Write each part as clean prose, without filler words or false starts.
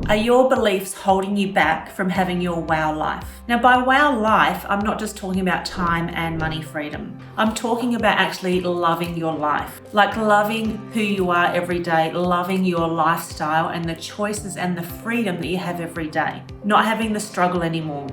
Are your beliefs holding you back from having your wow life? Now, by wow life, I'm not just talking about time and money freedom. I'm talking about actually loving your life, like loving who you are every day, loving your lifestyle and the choices and the freedom that you have every day, not having the struggle anymore.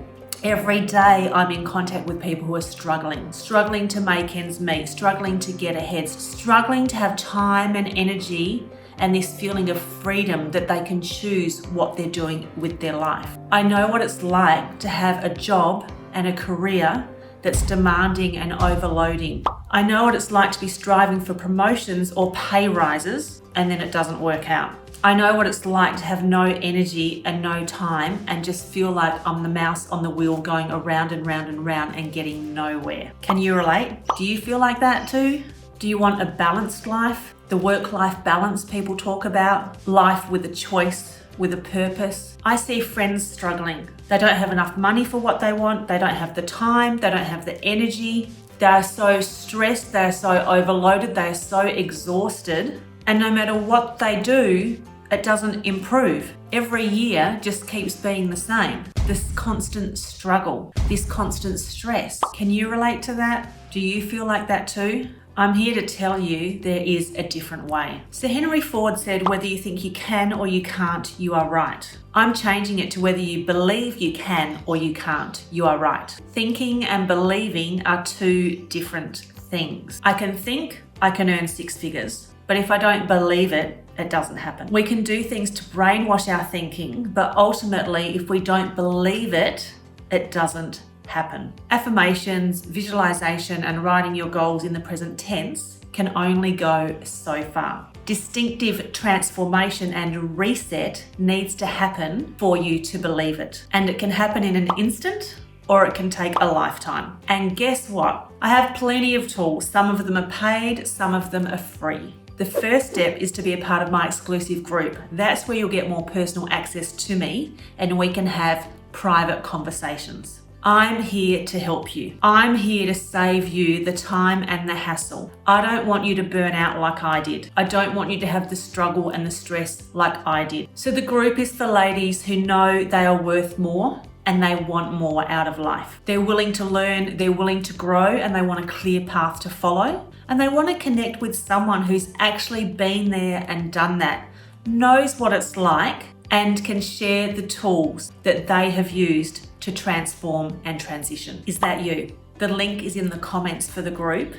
Every day I'm in contact with people who are struggling to make ends meet, struggling to get ahead, struggling to have time and energy and this feeling of freedom that they can choose what they're doing with their life. I know what it's like to have a job and a career that's demanding and overloading. I know what it's like to be striving for promotions or pay rises and then it doesn't work out. I know what it's like to have no energy and no time and just feel like I'm the mouse on the wheel going around and round and round and getting nowhere. Can you relate? Do you feel like that too? Do you want a balanced life? The work-life balance people talk about, life with a choice, with a purpose. I see friends struggling. They don't have enough money for what they want. They don't have the time. They don't have the energy. They are so stressed. They are so overloaded. They are so exhausted. And no matter what they do, it doesn't improve. Every year just keeps being the same. This constant struggle, this constant stress. Can you relate to that? Do you feel like that too? I'm here to tell you there is a different way. So Henry Ford said, whether you think you can or you can't, you are right. I'm changing it to whether you believe you can or you can't, you are right. Thinking and believing are two different things. I can think I can earn 6 figures, but if I don't believe it, it doesn't happen. We can do things to brainwash our thinking, but ultimately, if we don't believe it, it doesn't happen. Affirmations, visualization, and writing your goals in the present tense can only go so far. Distinctive transformation and reset needs to happen for you to believe it. And it can happen in an instant, or it can take a lifetime. And guess what? I have plenty of tools. Some of them are paid, some of them are free. The first step is to be a part of my exclusive group. That's where you'll get more personal access to me and we can have private conversations. I'm here to help you. I'm here to save you the time and the hassle. I don't want you to burn out like I did. I don't want you to have the struggle and the stress like I did. So the group is for ladies who know they are worth more and they want more out of life. They're willing to learn, they're willing to grow, and they want a clear path to follow. And they want to connect with someone who's actually been there and done that, knows what it's like, and can share the tools that they have used to transform and transition. Is that you? The link is in the comments for the group,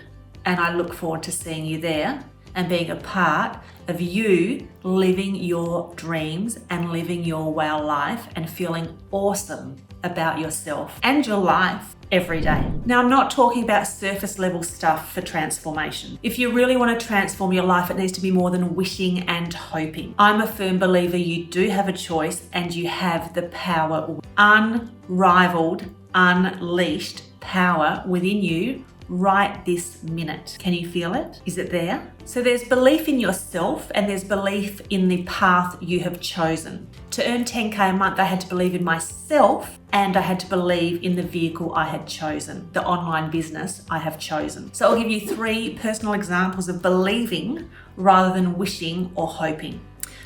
and I look forward to seeing you there and being a part of you living your dreams and living your wow life and feeling awesome about yourself and your life every day. Now, I'm not talking about surface level stuff for transformation. If you really want to transform your life, it needs to be more than wishing and hoping. I'm a firm believer you do have a choice and you have the power, unrivaled, unleashed power within you right this minute. Can you feel it? Is it there? So there's belief in yourself and there's belief in the path you have chosen. To earn 10K a month, I had to believe in myself and I had to believe in the vehicle I had chosen, the online business I have chosen. So I'll give you 3 personal examples of believing rather than wishing or hoping.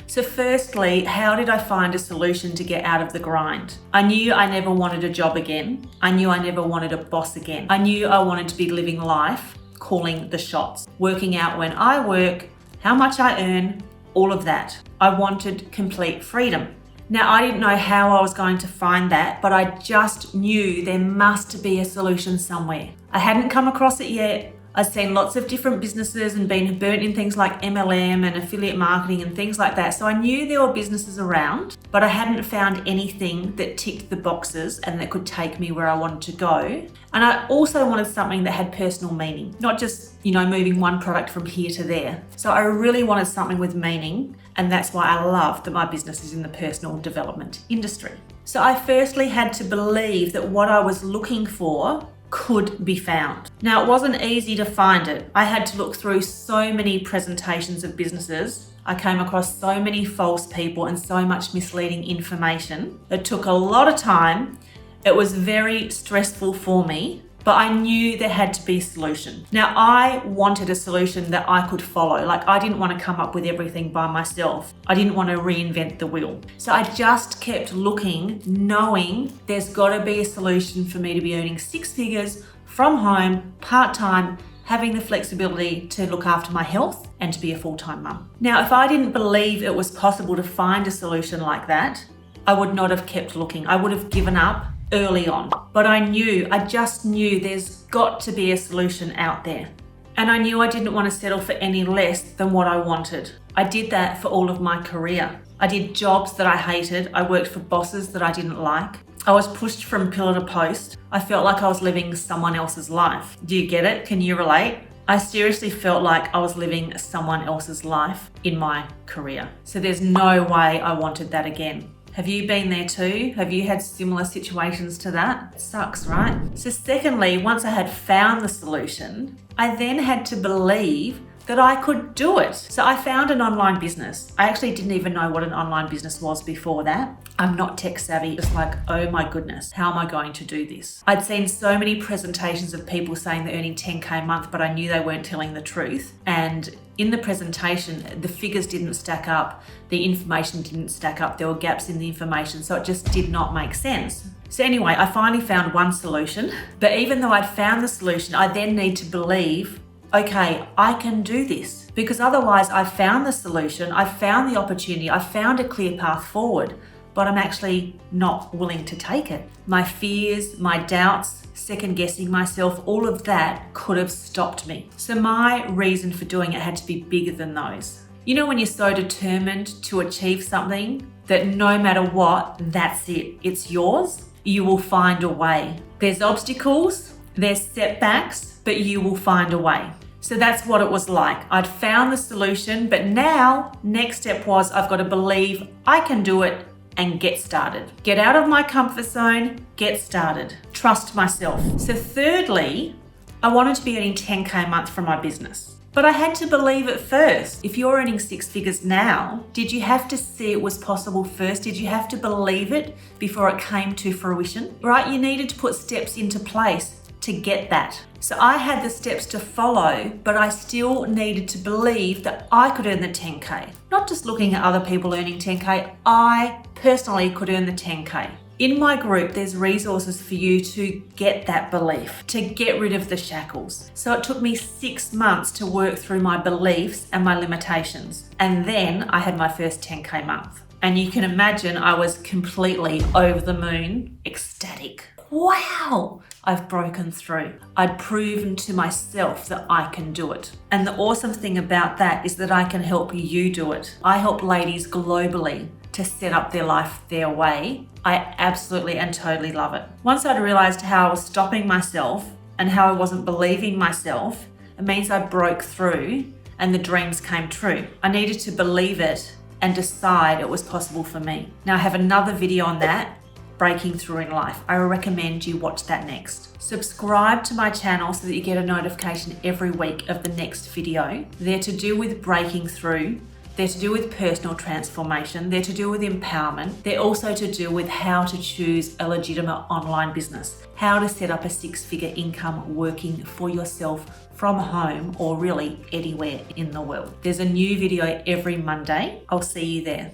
So firstly, how did I find a solution to get out of the grind? I knew I never wanted a job again. I knew I never wanted a boss again. I knew I wanted to be living life, calling the shots, working out when I work, how much I earn, all of that. I wanted complete freedom. Now, I didn't know how I was going to find that, but I just knew there must be a solution somewhere. I hadn't come across it yet. I'd seen lots of different businesses and been burnt in things like MLM and affiliate marketing and things like that. So I knew there were businesses around, but I hadn't found anything that ticked the boxes and that could take me where I wanted to go. And I also wanted something that had personal meaning, not just, moving one product from here to there. So I really wanted something with meaning. And that's why I love that my business is in the personal development industry. So I firstly had to believe that what I was looking for could be found. Now, it wasn't easy to find it. I had to look through so many presentations of businesses. I came across so many false people and so much misleading information. It took a lot of time. It was very stressful for me, but I knew there had to be a solution. Now, I wanted a solution that I could follow. Like, I didn't want to come up with everything by myself. I didn't want to reinvent the wheel. So I just kept looking, knowing there's got to be a solution for me to be earning 6 figures from home, part-time, having the flexibility to look after my health and to be a full-time mum. Now, if I didn't believe it was possible to find a solution like that, I would not have kept looking. I would have given up early on. But I just knew there's got to be a solution out there. And I knew I didn't want to settle for any less than what I wanted. I did that for all of my career. I did jobs that I hated. I worked for bosses that I didn't like. I was pushed from pillar to post. I felt like I was living someone else's life. Do you get it? Can you relate? I seriously felt like I was living someone else's life in my career. So there's no way I wanted that again. Have you been there too? Have you had similar situations to that? It sucks, right? So secondly, once I had found the solution, I then had to believe that I could do it. So I found an online business. I actually didn't even know what an online business was before that. I'm not tech savvy. It's like, oh my goodness, how am I going to do this? I'd seen so many presentations of people saying they're earning 10K a month, but I knew they weren't telling the truth. And in the presentation, the figures didn't stack up. The information didn't stack up. There were gaps in the information. So it just did not make sense. So anyway, I finally found one solution. But even though I'd found the solution, I then need to believe, okay, I can do this. Because otherwise I found the solution, I found the opportunity, I found a clear path forward, but I'm actually not willing to take it. My fears, my doubts, second guessing myself, all of that could have stopped me. So my reason for doing it had to be bigger than those. You know, when you're so determined to achieve something that no matter what, that's it, it's yours, you will find a way. There's obstacles, there's setbacks, but you will find a way. So that's what it was like. I'd found the solution, but now next step was I've got to believe I can do it and get started. Get out of my comfort zone, get started. Trust myself. So thirdly, I wanted to be earning 10K a month from my business. But I had to believe it first. If you're earning 6 figures now, did you have to see it was possible first? Did you have to believe it before it came to fruition? Right? You needed to put steps into place to get that. So I had the steps to follow, but I still needed to believe that I could earn the 10K. Not just looking at other people earning 10K, I personally could earn the 10K. In my group, there's resources for you to get that belief, to get rid of the shackles. So it took me 6 months to work through my beliefs and my limitations. And then I had my first 10K month. And you can imagine I was completely over the moon, ecstatic. Wow, I've broken through. I'd proven to myself that I can do it. And the awesome thing about that is that I can help you do it. I help ladies globally to set up their life their way. I absolutely and totally love it. Once I'd realized how I was stopping myself and how I wasn't believing myself, it means I broke through and the dreams came true. I needed to believe it and decide it was possible for me. Now I have another video on that, breaking through in life. I recommend you watch that next. Subscribe to my channel so that you get a notification every week of the next video. They're to do with breaking through. They're to do with personal transformation. They're to do with empowerment. They're also to do with how to choose a legitimate online business, how to set up a 6-figure income working for yourself from home or really anywhere in the world. There's a new video every Monday. I'll see you there.